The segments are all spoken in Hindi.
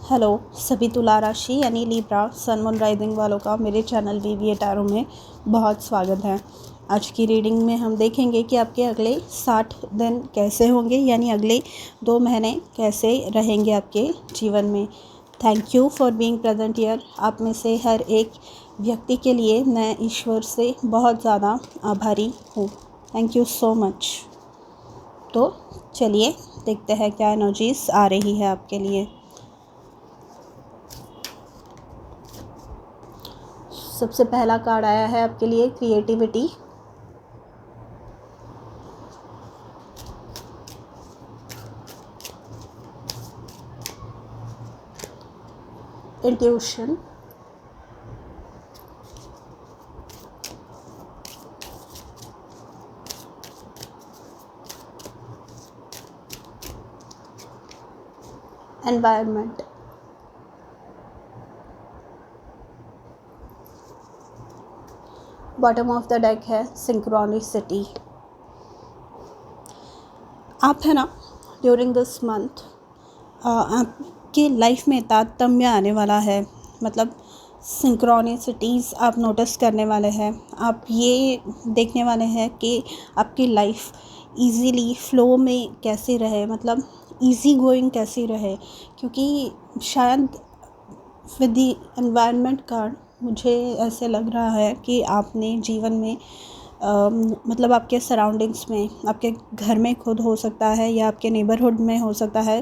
हेलो सभी तुला राशि यानी लिब्रा सन मून राइजिंग वालों का मेरे चैनल वीवीए टैरो में बहुत स्वागत है। आज की रीडिंग में हम देखेंगे कि आपके अगले 60 दिन कैसे होंगे, यानी अगले 2 महीने कैसे रहेंगे आपके जीवन में। Thank you for being present here. आप में से हर एक व्यक्ति के लिए मैं ईश्वर से बहुत ज़्यादा आभारी हूँ। Thank you so much. तो चलिए देखते हैं क्या एनर्जीज आ रही है आपके लिए। सबसे पहला कार्ड आया है आपके लिए creativity, intuition, environment, bottom of the deck है सिंक्रोनिसिटी। आप है ना ड्यूरिंग दिस मंथ आपकी लाइफ में तारतम्य आने वाला है, मतलब सिंक्रोनिसिटीज़ आप नोटिस करने वाले हैं। आप ये देखने वाले हैं कि आपकी लाइफ इजीली फ्लो में कैसे रहे, मतलब इजी गोइंग कैसी रहे, क्योंकि शायद विद द एनवायरनमेंट कार्ड मुझे ऐसे लग रहा है कि आपने जीवन में मतलब आपके सराउंडिंग्स में, आपके घर में खुद हो सकता है या आपके नेबरहुड में हो सकता है,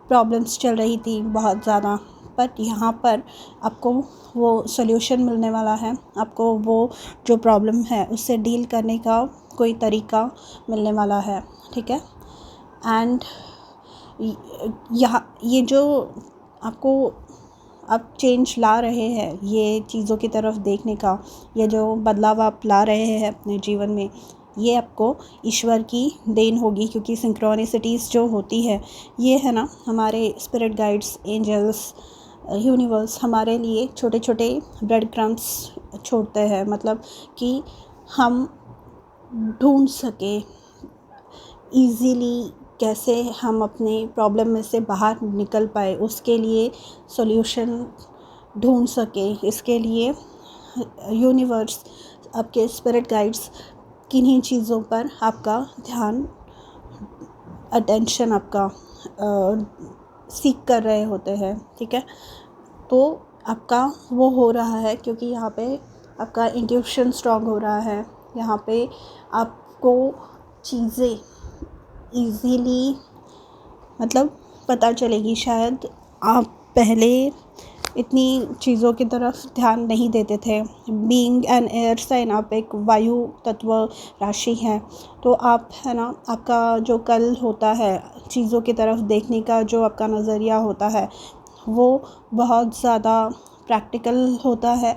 प्रॉब्लम्स चल रही थी बहुत ज़्यादा, बट यहाँ पर आपको वो सॉल्यूशन मिलने वाला है। आपको वो जो प्रॉब्लम है उससे डील करने का कोई तरीका मिलने वाला है, ठीक है। एंड यहाँ ये जो आपको आप चेंज ला रहे हैं, ये चीज़ों की तरफ देखने का, ये जो बदलाव आप ला रहे हैं अपने जीवन में, ये आपको ईश्वर की देन होगी, क्योंकि सिंक्रोनिसिटीज़ जो होती है ये है ना हमारे स्पिरिट गाइड्स, एंजल्स, यूनिवर्स हमारे लिए छोटे छोटे ब्रेड क्रम्स छोड़ते हैं, मतलब कि हम ढूंढ सके ईज़िली कैसे हम अपने प्रॉब्लम में से बाहर निकल पाए, उसके लिए सॉल्यूशन ढूंढ सके। इसके लिए यूनिवर्स, आपके स्पिरिट गाइड्स किन्हीं चीज़ों पर आपका ध्यान, अटेंशन आपका सीख कर रहे होते हैं, ठीक है। तो आपका वो हो रहा है क्योंकि यहाँ पे आपका इंट्यूशन स्ट्रॉन्ग हो रहा है। यहाँ पे आपको चीज़ें इजीली मतलब पता चलेगी। शायद आप पहले इतनी चीज़ों की तरफ ध्यान नहीं देते थे। बीइंग एन एयर साइन, आप एक वायु तत्व राशि हैं, तो आप है ना, आपका जो कल होता है, चीज़ों की तरफ देखने का जो आपका नज़रिया होता है वो बहुत ज़्यादा प्रैक्टिकल होता है।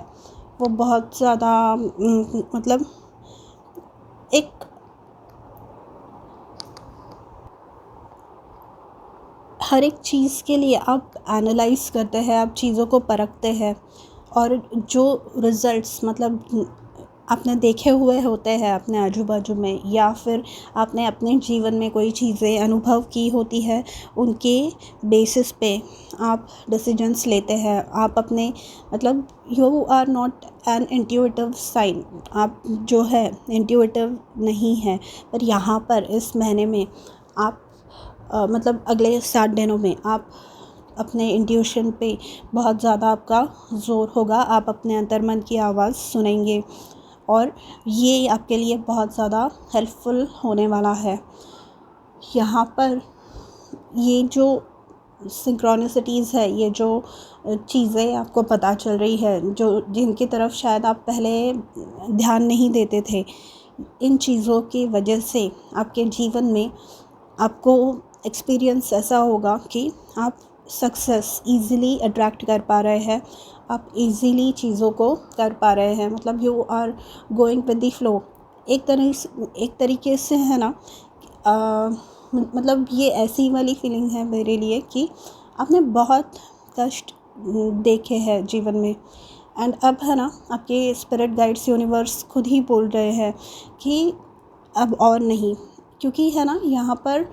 वो बहुत ज़्यादा मतलब एक हर एक चीज़ के लिए आप एनालाइज़ करते हैं, आप चीज़ों को परखते हैं, और जो रिज़ल्ट्स मतलब आपने देखे हुए होते हैं अपने आजू बाजू में, या फिर आपने अपने जीवन में कोई चीज़ें अनुभव की होती है, उनके बेसिस पे आप डिसीजंस लेते हैं। आप अपने मतलब you are not an intuitive sign, आप जो है इंट्यूटिव नहीं है, पर यहाँ पर इस महीने में आप मतलब अगले 60 दिनों में आप अपने इंट्यूशन पे बहुत ज़्यादा आपका ज़ोर होगा। आप अपने अंतर्मन की आवाज़ सुनेंगे और ये आपके लिए बहुत ज़्यादा हेल्पफुल होने वाला है। यहाँ पर ये जो सिंक्रोनिसिटीज़ है, ये जो चीज़ें आपको पता चल रही है, जो जिनकी तरफ शायद आप पहले ध्यान नहीं देते थे, इन चीज़ों की वजह से आपके जीवन में आपको एक्सपीरियंस ऐसा होगा कि आप सक्सेस इजीली अट्रैक्ट कर पा रहे हैं, आप इजीली चीज़ों को कर पा रहे हैं, मतलब you are going with the flow. एक तरीके से है ना, मतलब ये ऐसी वाली फीलिंग है मेरे लिए कि आपने बहुत कष्ट देखे हैं जीवन में, एंड अब है ना आपके स्पिरिट गाइड्स, यूनिवर्स खुद ही बोल रहे हैं कि अब और नहीं, क्योंकि है ना, यहाँ पर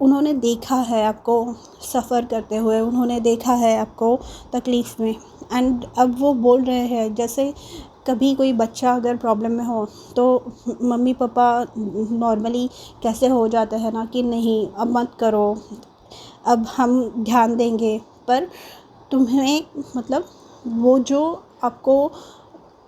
उन्होंने देखा है आपको सफ़र करते हुए, उन्होंने देखा है आपको तकलीफ़ में, एंड अब वो बोल रहे हैं। जैसे कभी कोई बच्चा अगर प्रॉब्लम में हो तो मम्मी पापा नॉर्मली कैसे हो जाते हैं ना कि नहीं अब मत करो, अब हम ध्यान देंगे, पर तुम्हें मतलब वो जो आपको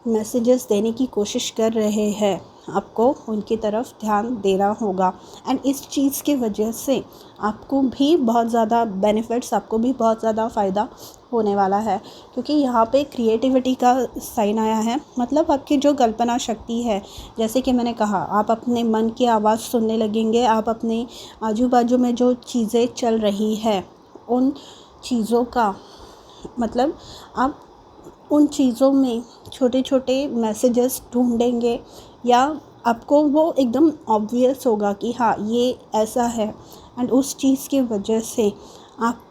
मैसेजेस देने की कोशिश कर रहे हैं, आपको उनकी तरफ ध्यान देना होगा। एंड इस चीज़ की वजह से आपको भी बहुत ज़्यादा बेनिफिट्स, आपको भी बहुत ज़्यादा फ़ायदा होने वाला है, क्योंकि यहाँ पे क्रिएटिविटी का साइन आया है। मतलब आपकी जो कल्पना शक्ति है, जैसे कि मैंने कहा, आप अपने मन की आवाज़ सुनने लगेंगे, आप अपने आजू बाजू में जो चीज़ें चल रही है उन चीज़ों का मतलब आप उन चीज़ों में छोटे छोटे मैसेजेस ढूंढेंगे, या आपको वो एकदम ऑब्वियस होगा कि हाँ ये ऐसा है। एंड उस चीज़ की वजह से आप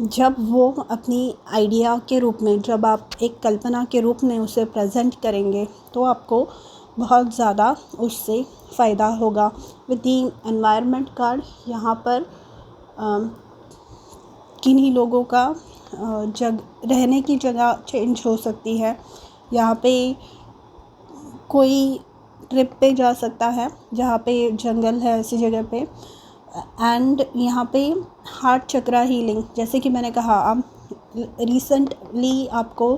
जब वो अपनी आइडिया के रूप में, जब आप एक कल्पना के रूप में उसे प्रेजेंट करेंगे, तो आपको बहुत ज़्यादा उससे फ़ायदा होगा। विद दी एनवायरनमेंट कार्ड, यहाँ पर किन्हीं लोगों का रहने की जगह चेंज हो सकती है। यहाँ पे कोई ट्रिप पे जा सकता है जहाँ पे जंगल है, ऐसी जगह पे। एंड यहाँ पे हार्ट चक्रा हीलिंग, जैसे कि मैंने कहा, आप रिसेंटली आपको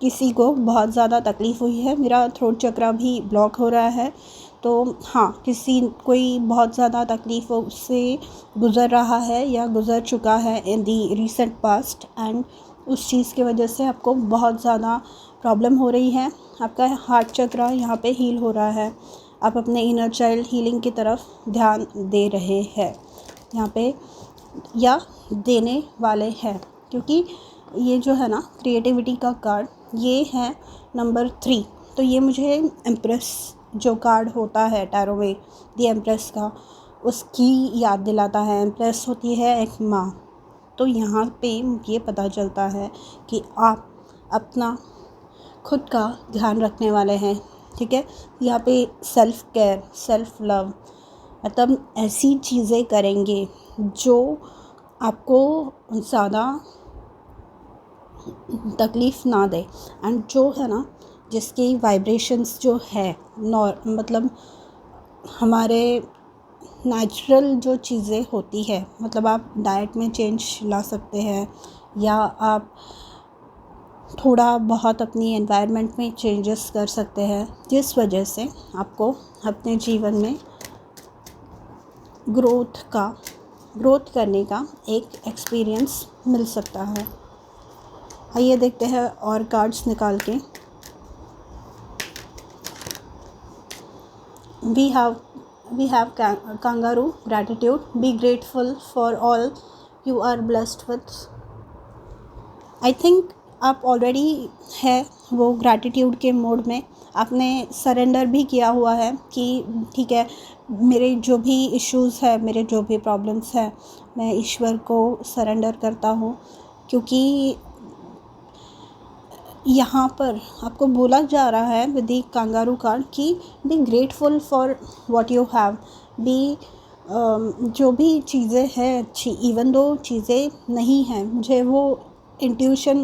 किसी को बहुत ज़्यादा तकलीफ़ हुई है, मेरा थ्रोट चक्रा भी ब्लॉक हो रहा है, तो हाँ कोई बहुत ज़्यादा तकलीफ़ से गुज़र रहा है या गुज़र चुका है इन दी रिसेंट पास्ट, एंड उस चीज़ की वजह से आपको बहुत ज़्यादा प्रॉब्लम हो रही है। आपका हार्ट चक्रा यहाँ पे हील हो रहा है, आप अपने इनर चाइल्ड हीलिंग की तरफ ध्यान दे रहे हैं यहाँ पे, या देने वाले हैं, क्योंकि ये जो है ना क्रिएटिविटी का कार्ड, ये है नंबर 3। तो ये मुझे एम्प्रेस जो कार्ड होता है टैरो में, दी एम्प्रेस का, उसकी याद दिलाता है। एम्प्रेस होती है एक माँ। तो यहाँ पे ये पता चलता है कि आप अपना खुद का ध्यान रखने वाले हैं, ठीक है। यहाँ पे सेल्फ़ केयर, सेल्फ़ लव, मतलब ऐसी चीज़ें करेंगे जो आपको ज़्यादा तकलीफ़ ना दे, एंड जो है ना जिसकी वाइब्रेशंस जो है मतलब हमारे नेचुरल जो चीज़ें होती है, मतलब आप डाइट में चेंज ला सकते हैं, या आप थोड़ा बहुत अपनी एनवायरनमेंट में चेंजेस कर सकते हैं, जिस वजह से आपको अपने जीवन में ग्रोथ करने का एक एक्सपीरियंस मिल सकता है। आइए देखते हैं और कार्ड्स निकाल के। we have kangaroo, gratitude, be grateful for all you are blessed with। I think आप ऑलरेडी है वो ग्रैटिट्यूड के मोड में, आपने सरेंडर भी किया हुआ है कि ठीक है, मेरे जो भी इश्यूज़ है, मेरे जो भी प्रॉब्लम्स है, मैं ईश्वर को सरेंडर करता हूँ। क्योंकि यहाँ पर आपको बोला जा रहा है विद द कंगारू कार्ड कि be grateful for what you have, be जो भी चीज़ें हैं अच्छी, इवन दो चीज़ें नहीं हैं, मुझे वो इंट्यूशन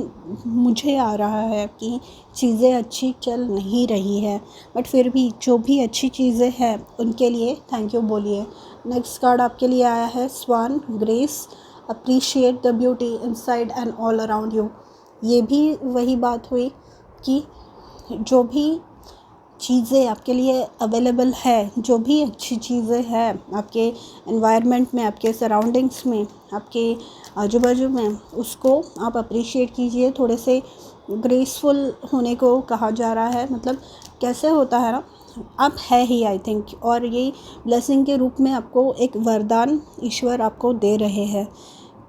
मुझे आ रहा है कि चीज़ें अच्छी चल नहीं रही है, बट फिर भी जो भी अच्छी चीज़ें हैं उनके लिए थैंक यू बोलिए। नेक्स्ट कार्ड आपके लिए आया है swan, grace, appreciate the beauty inside and all around you. ये भी वही बात हुई कि जो भी चीज़ें आपके लिए अवेलेबल है, जो भी अच्छी चीज़ें हैं आपके एनवायरनमेंट में, आपके सराउंडिंग्स में, आपके आजू बाजू में, उसको आप अप्रिशिएट कीजिए। थोड़े से ग्रेसफुल होने को कहा जा रहा है। मतलब कैसे होता है ना, आप है ही आई थिंक, और ये ब्लेसिंग के रूप में आपको एक वरदान ईश्वर आपको दे रहे हैं।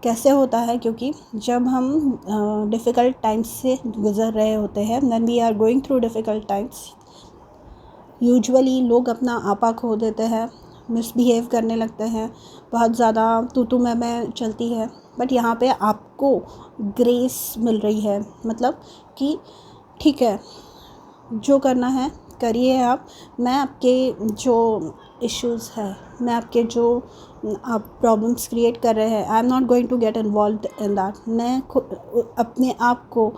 कैसे होता है, क्योंकि जब हम डिफ़िकल्ट टाइम्स से गुज़र रहे होते हैं, when we are going through difficult times, usually लोग अपना आपा खो देते हैं, मिसबिहेव करने लगते हैं, बहुत ज़्यादा तू मैं चलती है। बट यहाँ पे आपको ग्रेस मिल रही है, मतलब कि ठीक है, जो करना है करिए आप। मैं आपके जो इश्यूज़ है, मैं आपके जो आप प्रॉब्लम्स क्रिएट कर रहे हैं, I am not going to get involved in that. मैं अपने आप को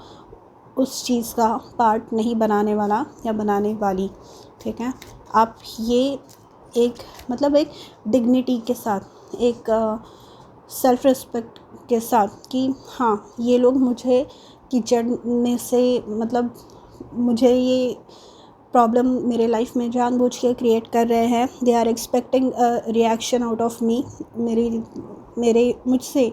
उस चीज़ का पार्ट नहीं बनाने वाला या बनाने वाली, ठीक है। आप ये एक मतलब एक डिग्निटी के साथ, एक सेल्फ रिस्पेक्ट के साथ कि हाँ, ये लोग मुझे कीचड़ में से मतलब मुझे ये प्रॉब्लम मेरे लाइफ में जानबूझ के क्रिएट कर रहे हैं। They are expecting reaction out of me. मेरे मुझसे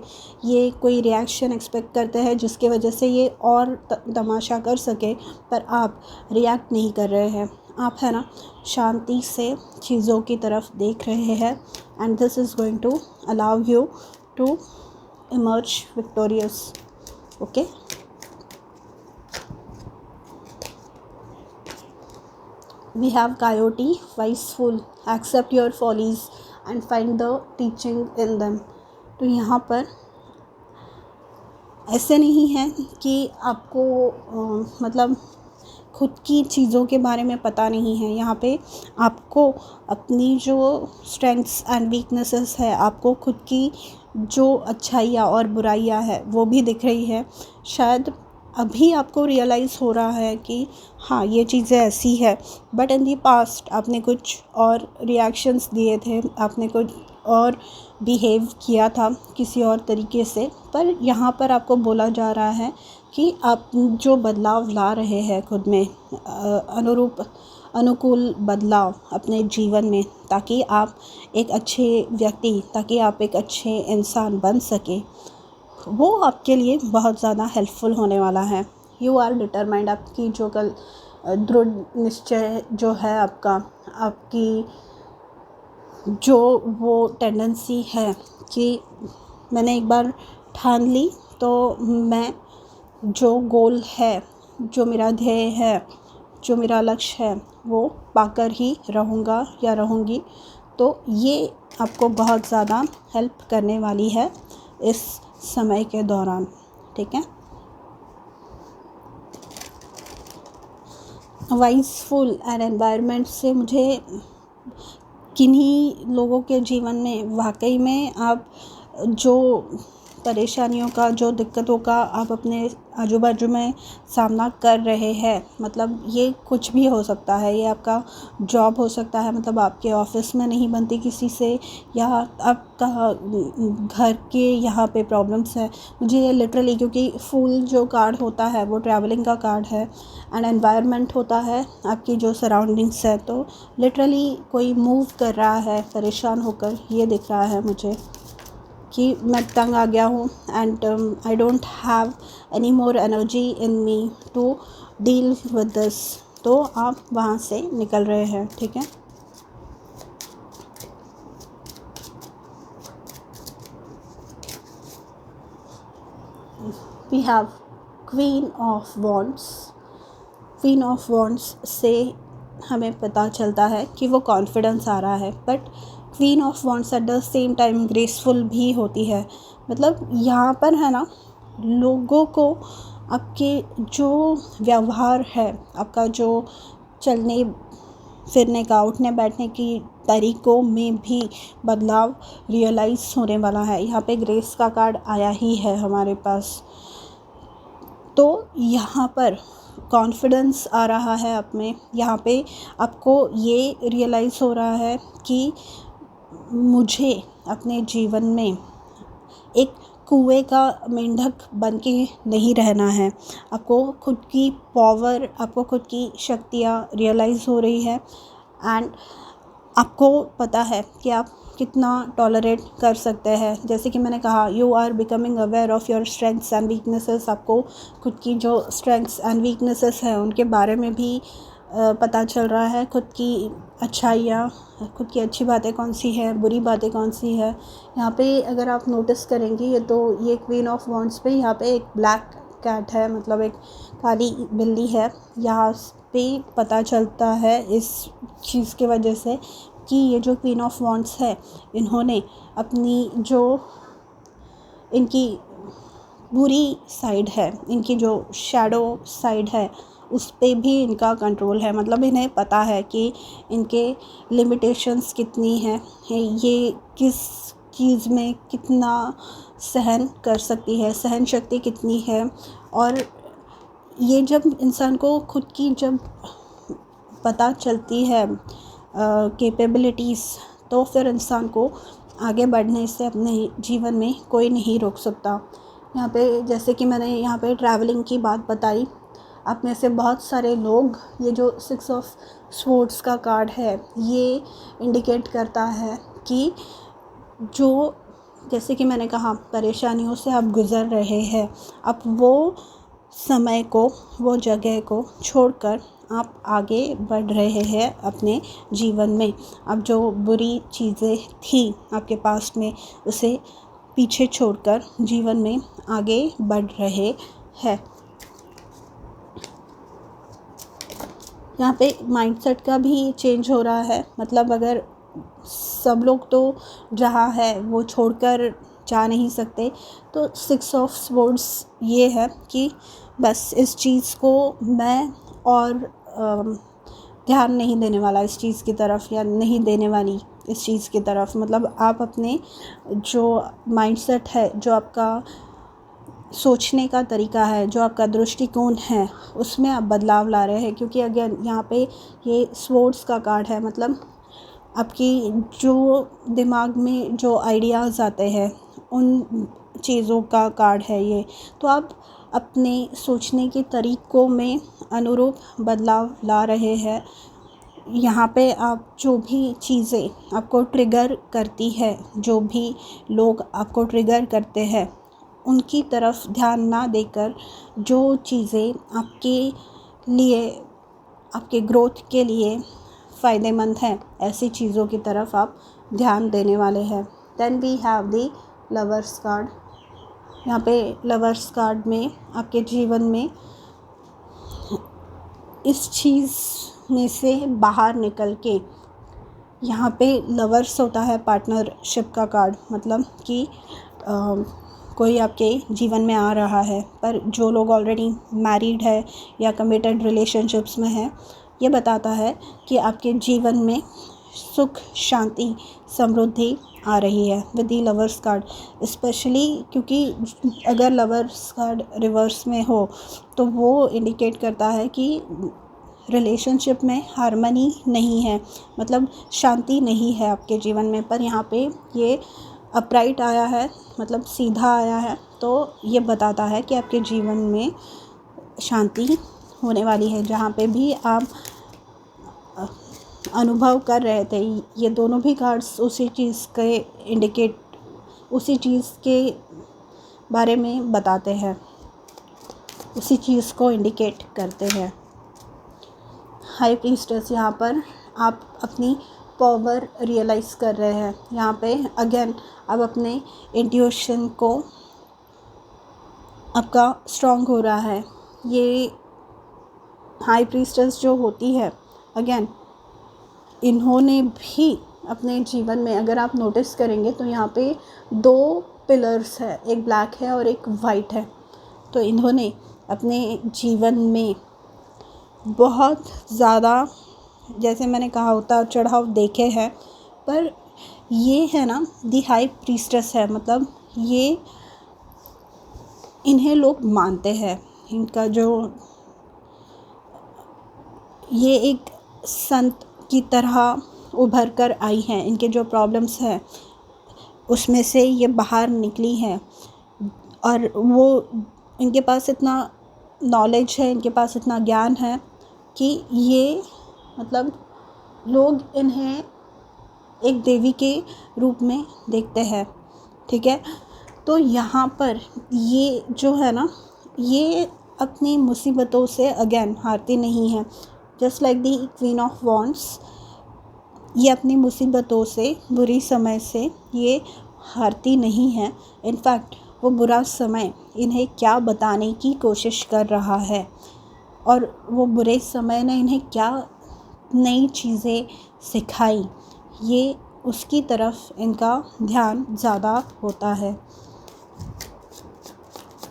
ये कोई रिएक्शन एक्सपेक्ट करते हैं जिसकी वजह से ये और तमाशा कर सके, पर आप रिएक्ट नहीं कर रहे हैं। आप है ना शांति से चीज़ों की तरफ देख रहे हैं, and this is going to allow you to emerge victorious. Okay, we have coyote, wiseful, accept your follies and find the teaching in them। तो यहाँ पर ऐसे नहीं है कि आपको मतलब खुद की चीज़ों के बारे में पता नहीं है। यहाँ पे आपको अपनी जो स्ट्रेंथ्स एंड वीकनेसेस है, आपको खुद की जो अच्छाइयाँ और बुराइयाँ है वो भी दिख रही है। शायद अभी आपको रियलाइज़ हो रहा है कि हाँ, ये चीज़ें ऐसी है, बट इन दी पास्ट आपने कुछ और रिएक्शंस दिए थे, आपने कुछ और बिहेव किया था किसी और तरीके से। पर यहाँ पर आपको बोला जा रहा है कि आप जो बदलाव ला रहे हैं खुद में, अनुकूल बदलाव अपने जीवन में, ताकि आप एक अच्छे व्यक्ति, ताकि आप एक अच्छे इंसान बन सके, वो आपके लिए बहुत ज़्यादा हेल्पफुल होने वाला है। You are determined. आपकी जो कल दृढ़ निश्चय जो है आपकी जो वो टेंडेंसी है कि मैंने एक बार ठान ली तो मैं जो गोल है, जो मेरा ध्येय है, जो मेरा लक्ष्य है, वो पाकर ही रहूँगा या रहूँगी। तो ये आपको बहुत ज़्यादा हेल्प करने वाली है इस समय के दौरान, ठीक है। वाइसफुल एंड एनवायरनमेंट से मुझे किन्हीं लोगों के जीवन में वाकई में आप जो परेशानियों का, जो दिक्कतों का आप अपने आजू बाजू में सामना कर रहे हैं, मतलब ये कुछ भी हो सकता है। ये आपका जॉब हो सकता है, मतलब आपके ऑफिस में नहीं बनती किसी से, या आपका घर के यहाँ पे प्रॉब्लम्स है। मुझे ये लिटरली, क्योंकि फूल जो कार्ड होता है वो ट्रैवलिंग का कार्ड है, एंड एनवायरनमेंट होता है आपकी जो सराउंडिंग्स है, तो लिटरली कोई मूव कर रहा है परेशान होकर, ये दिख रहा है मुझे कि मैं तंग आ गया हूँ, and I don't have any more energy in me to deal with this. तो आप वहाँ से निकल रहे हैं, ठीक है। We have queen of wands. Queen of wands से हमें पता चलता है कि वो कॉन्फिडेंस आ रहा है, but queen of wands at the same time graceful भी होती है। मतलब यहाँ पर है ना, लोगों को आपके जो व्यवहार है, आपका जो चलने फिरने का, उठने बैठने की तरीक़ों में भी बदलाव रियलाइज़ होने वाला है। यहाँ पे ग्रेस का कार्ड आया ही है हमारे पास, तो यहाँ पर कॉन्फिडेंस आ रहा है आप में। यहाँ पे आपको ये रियलाइज़ हो रहा है कि मुझे अपने जीवन में एक कुएं का मेंढक बन के नहीं रहना है। आपको खुद की पावर, आपको खुद की शक्तियाँ रियलाइज़ हो रही है, एंड आपको पता है कि आप कितना टॉलरेट कर सकते हैं। जैसे कि मैंने कहा, you are becoming aware of your strengths and weaknesses. आपको खुद की जो स्ट्रेंथ्स एंड वीकनेसेस हैं उनके बारे में भी पता चल रहा है। खुद की अच्छाइयाँ, खुद की अच्छी बातें कौन सी हैं, बुरी बातें कौन सी है। यहाँ पे अगर आप नोटिस करेंगे तो ये क्वीन ऑफ वॉन्ड्स पे यहाँ पे एक ब्लैक कैट है, मतलब एक काली बिल्ली है। यहाँ पे पता चलता है इस चीज़ की वजह से कि ये जो क्वीन ऑफ वॉन्ड्स है, इन्होंने अपनी जो इनकी बुरी साइड है, इनकी जो शैडो साइड है, उस पे भी इनका कंट्रोल है। मतलब इन्हें पता है कि इनके लिमिटेशंस कितनी हैं, ये किस चीज़ में कितना सहन कर सकती है, सहन शक्ति कितनी है। और ये जब इंसान को खुद की जब पता चलती है कैपेबिलिटीज़, तो फिर इंसान को आगे बढ़ने से अपने जीवन में कोई नहीं रोक सकता। यहाँ पे जैसे कि मैंने यहाँ पे ट्रैवलिंग की बात बताई, आप में से बहुत सारे लोग ये जो 6 ऑफ स्वॉर्ड्स का कार्ड है ये इंडिकेट करता है कि जो, जैसे कि मैंने कहा, परेशानियों से आप गुज़र रहे हैं, अब वो समय को, वो जगह को छोड़कर आप आगे बढ़ रहे हैं अपने जीवन में। अब जो बुरी चीज़ें थी आपके पास्ट में, उसे पीछे छोड़कर जीवन में आगे बढ़ रहे हैं। यहाँ पे माइंडसेट का भी चेंज हो रहा है। मतलब अगर सब लोग तो जहाँ है वो छोड़कर जा नहीं सकते, तो 6 ऑफ स्वॉर्ड्स ये है कि बस इस चीज़ को मैं और ध्यान नहीं देने वाला इस चीज़ की तरफ, या नहीं देने वाली इस चीज़ की तरफ। मतलब आप अपने जो माइंडसेट है, जो आपका सोचने का तरीका है, जो आपका दृष्टिकोण है, उसमें आप बदलाव ला रहे हैं। क्योंकि अगेन यहाँ पे ये स्वॉर्ड्स का कार्ड है, मतलब आपकी जो दिमाग में जो आइडियाज़ आते हैं उन चीज़ों का कार्ड है ये। तो आप अपने सोचने के तरीक़ों में अनुरूप बदलाव ला रहे हैं। यहाँ पे आप जो भी चीज़ें आपको ट्रिगर करती है, जो भी लोग आपको ट्रिगर करते हैं, उनकी तरफ ध्यान ना देकर जो चीज़ें आपके लिए, आपके ग्रोथ के लिए फ़ायदेमंद हैं, ऐसी चीज़ों की तरफ आप ध्यान देने वाले हैं। Then we have the lovers card. यहाँ पे लवर्स कार्ड में आपके जीवन में इस चीज़ में से बाहर निकल के, यहाँ पे लवर्स होता है पार्टनरशिप का कार्ड। मतलब कि कोई आपके जीवन में आ रहा है, पर जो लोग ऑलरेडी मैरिड है या कमिटेड रिलेशनशिप्स में है, ये बताता है कि आपके जीवन में सुख, शांति, समृद्धि आ रही है with the lovers card. Specially क्योंकि अगर लवर्स कार्ड रिवर्स में हो तो वो इंडिकेट करता है कि रिलेशनशिप में हार्मनी नहीं है, मतलब शांति नहीं है आपके जीवन में। पर यहाँ पे ये अपराइट आया है, मतलब सीधा आया है, तो ये बताता है कि आपके जीवन में शांति होने वाली है। जहाँ पे भी आप अनुभव कर रहे थे, ये दोनों भी कार्ड्स उसी चीज़ के इंडिकेट, उसी चीज़ के बारे में बताते हैं, उसी चीज़ को इंडिकेट करते हैं। हाई प्रीस्टेस, यहाँ पर आप अपनी पावर रियलाइज़ कर रहे हैं। यहाँ पे अगेन अब अपने इंट्यूशन को आपका स्ट्रॉन्ग हो रहा है। ये हाई प्रीस्टेस जो होती है, अगेन इन्होंने भी अपने जीवन में, अगर आप नोटिस करेंगे तो यहाँ पे 2 पिलर्स है, एक ब्लैक है और एक वाइट है। तो इन्होंने अपने जीवन में बहुत ज़्यादा, जैसे मैंने कहा, उतार चढ़ाव देखे हैं। पर ये है ना, दी हाई प्रीस्टेस है, मतलब ये, इन्हें लोग मानते हैं। इनका जो, ये एक संत की तरह उभर कर आई हैं। इनके जो प्रॉब्लम्स हैं उसमें से ये बाहर निकली हैं, और वो, इनके पास इतना नॉलेज है, इनके पास इतना ज्ञान है कि ये, मतलब लोग इन्हें एक देवी के रूप में देखते हैं। ठीक है, तो यहाँ पर ये जो है ना, ये अपनी मुसीबतों से अगेन हारती नहीं है। Just like the queen of wands, ये अपनी मुसीबतों से, बुरी समय से ये हारती नहीं है। इनफैक्ट वो बुरा समय इन्हें क्या बताने की कोशिश कर रहा है, और वो बुरे समय ने इन्हें क्या नई चीज़ें सिखाई, ये उसकी तरफ इनका ध्यान ज़्यादा होता है।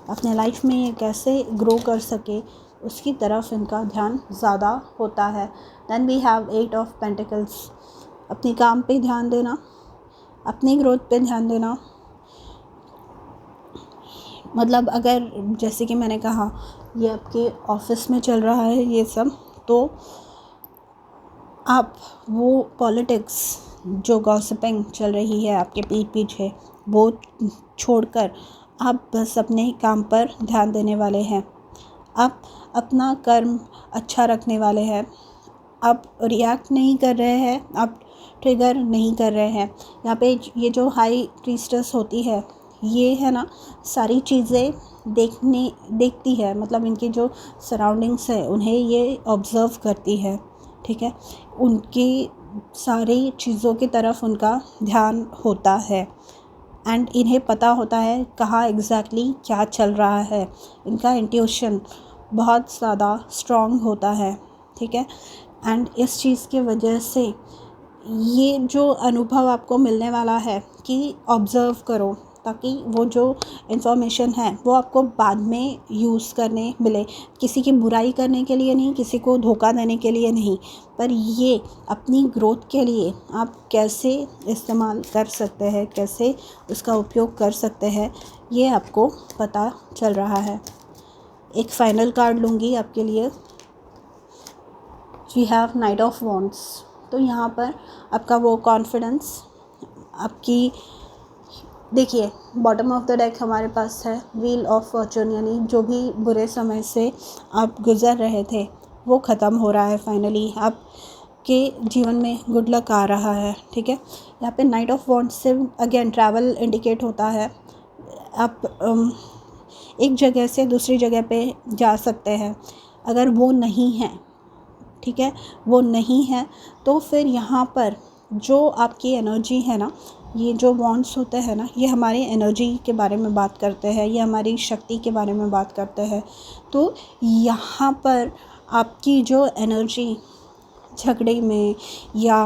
अपने लाइफ में ये कैसे ग्रो कर सके, उसकी तरफ इनका ध्यान ज़्यादा होता है। Then we have 8 of pentacles, अपने काम पे ध्यान देना, अपनी ग्रोथ पे ध्यान देना। मतलब अगर जैसे कि मैंने कहा ये आपके ऑफिस में चल रहा है ये सब, तो आप वो पॉलिटिक्स जो गॉसिपिंग चल रही है आपके पीठ पीछे वो छोड़कर आप बस अपने काम पर ध्यान देने वाले हैं। आप अपना कर्म अच्छा रखने वाले हैं। आप रिएक्ट नहीं कर रहे हैं, आप ट्रिगर नहीं कर रहे हैं। यहाँ पे ये जो हाई प्रीस्टेस होती है ये है ना, सारी चीज़ें देखती है, मतलब इनकी जो सराउंडिंग्स है उन्हें ये ऑब्ज़र्व करती है, ठीक है। उनकी सारी चीज़ों की तरफ उनका ध्यान होता है एंड इन्हें पता होता है कहाँ एग्जैक्टली क्या चल रहा है। इनका इंट्यूशन बहुत ज़्यादा स्ट्रॉन्ग होता है, ठीक है। एंड इस चीज़ की वजह से ये जो अनुभव आपको मिलने वाला है कि ऑब्ज़र्व करो, ताकि वो जो इन्फॉर्मेशन है वो आपको बाद में यूज़ करने मिले। किसी की बुराई करने के लिए नहीं, किसी को धोखा देने के लिए नहीं, पर ये अपनी ग्रोथ के लिए आप कैसे इस्तेमाल कर सकते हैं, कैसे उसका उपयोग कर सकते हैं, ये आपको पता चल रहा है। एक फाइनल कार्ड लूँगी आपके लिए। We have knight of wands. तो यहाँ पर आपका वो कॉन्फिडेंस, आपकी देखिए बॉटम ऑफ द डेक हमारे पास है व्हील ऑफ फॉर्चून, यानी जो भी बुरे समय से आप गुज़र रहे थे वो ख़त्म हो रहा है फाइनली। आपके जीवन में गुड लक आ रहा है, ठीक है। यहाँ पे नाइट ऑफ वॉन्ड्स से अगेन ट्रैवल इंडिकेट होता है। आप एक जगह से दूसरी जगह पे जा सकते हैं। अगर वो नहीं है, ठीक है, वो नहीं है तो फिर यहाँ पर जो आपकी एनर्जी है ना, ये जो वॉन्ड्स होते हैं ना, ये हमारी एनर्जी के बारे में बात करते हैं, ये हमारी शक्ति के बारे में बात करते हैं। तो यहाँ पर आपकी जो एनर्जी झगड़े में या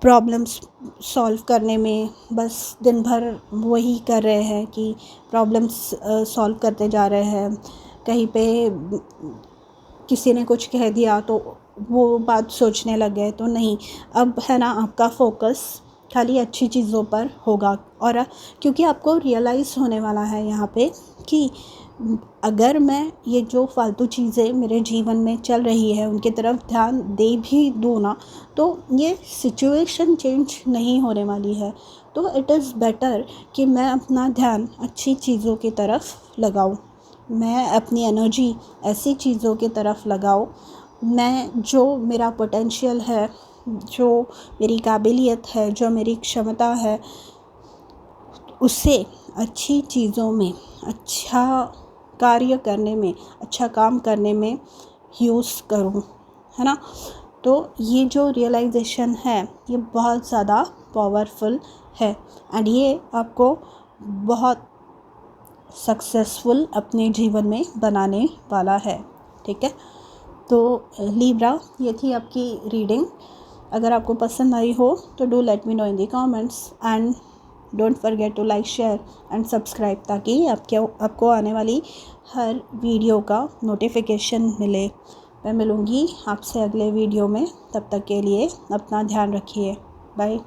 प्रॉब्लम्स सॉल्व करने में, बस दिन भर वही कर रहे हैं कि प्रॉब्लम्स सॉल्व करते जा रहे हैं, कहीं पे किसी ने कुछ कह दिया तो वो बात सोचने लग गए, तो नहीं, अब है ना आपका फोकस खाली अच्छी चीज़ों पर होगा। और क्योंकि आपको रियलाइज़ होने वाला है यहाँ पे कि अगर मैं ये जो फालतू चीज़ें मेरे जीवन में चल रही है उनकी तरफ ध्यान दे भी दूँ ना, तो ये सिचुएशन चेंज नहीं होने वाली है। तो इट इज़ बेटर कि मैं अपना ध्यान अच्छी चीज़ों की तरफ लगाऊँ, मैं अपनी एनर्जी ऐसी चीज़ों की तरफ लगाऊँ, मैं जो मेरा पोटेंशियल है, जो मेरी काबिलियत है, जो मेरी क्षमता है, उसे अच्छी चीज़ों में, अच्छा कार्य करने में, अच्छा काम करने में यूज़ करूँ, है ना। तो ये जो रियलाइजेशन है ये बहुत ज़्यादा पावरफुल है एंड ये आपको बहुत सक्सेसफुल अपने जीवन में बनाने वाला है, ठीक है। तो लिब्रा, ये थी आपकी रीडिंग। अगर आपको पसंद आई हो तो do let me know in the comments and don't forget to like, share and subscribe, ताकि आपको आने वाली हर वीडियो का नोटिफिकेशन मिले। मैं मिलूँगी आपसे अगले वीडियो में, तब तक के लिए अपना ध्यान रखिए। बाय।